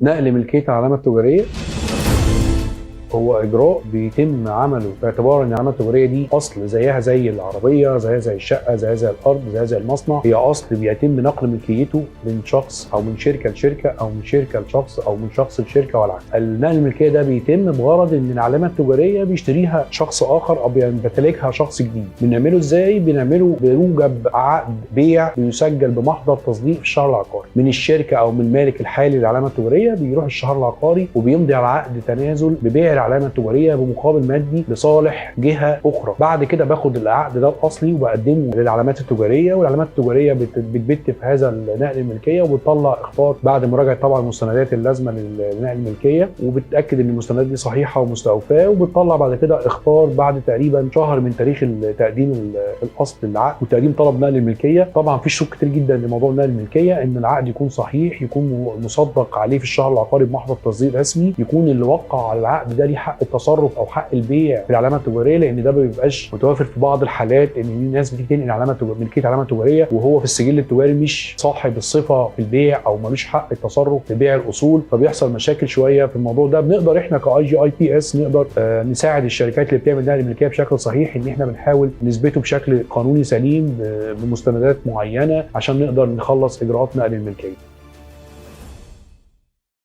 نقل ملكية العلامة التجارية هو إجراء بيتم عمله باعتبار إن العلامة التجارية دي أصل زيها زي العربية، زيها زي الشقة، زيها زي الأرض، زيها زي المصنع. هي أصل بيتم نقل ملكيته من شخص أو من شركة لشركة أو من شركة لشخص أو من شخص لشركة والعكس. النقل الملكية ده بيتم بغرض إن العلامة التجارية بيشتريها شخص آخر أو بيمتلكها شخص جديد. بنعمله إزاي؟ بنعمله بيوجب عقد بيع بيسجل بمحضر تصديق في الشهر العقاري من الشركة أو من المالك الحالي للعلامة التجارية. بيروح الشهر العقاري وبيمضي على عقد تنازل ببيع العلامه التجاريه بمقابل مادي لصالح جهه اخرى. بعد كده باخد العقد ده الاصلي وبقدمه للعلامات التجاريه، والعلامات التجاريه بتبت في هذا النقل الملكيه وبتطلع اخطار بعد مراجعه طبعا المستندات اللازمه للنقل الملكيه، وبتاكد ان المستندات دي صحيحه ومستوفاه، وبتطلع بعد كده اخطار بعد تقريبا شهر من تاريخ تقديم الاصل للعقد وتقديم طلب نقل الملكيه. طبعا في شروط كتير جدا لموضوع النقل الملكيه، ان العقد يكون صحيح، يكون مصدق عليه في الشهر العقاري بمحضر تصديق رسمي، يكون اللي وقع على العقد ده ليه حق التصرف او حق البيع في العلامه التجاريه، لان ده ما بيبقاش متوافر في بعض الحالات ان الناس بتيجي تنقل ملكيه العلامه التجاريه وهو في السجل التجاري مش صاحب الصفه في البيع او ملوش حق التصرف في بيع الاصول، فبيحصل مشاكل شويه في الموضوع ده. بنقدر احنا كIGIPS نقدر نساعد الشركات اللي بتعمل نقل الملكيه بشكل صحيح، ان احنا بنحاول نثبته بشكل قانوني سليم بمستندات معينه عشان نقدر نخلص اجراءات نقل الملكيه.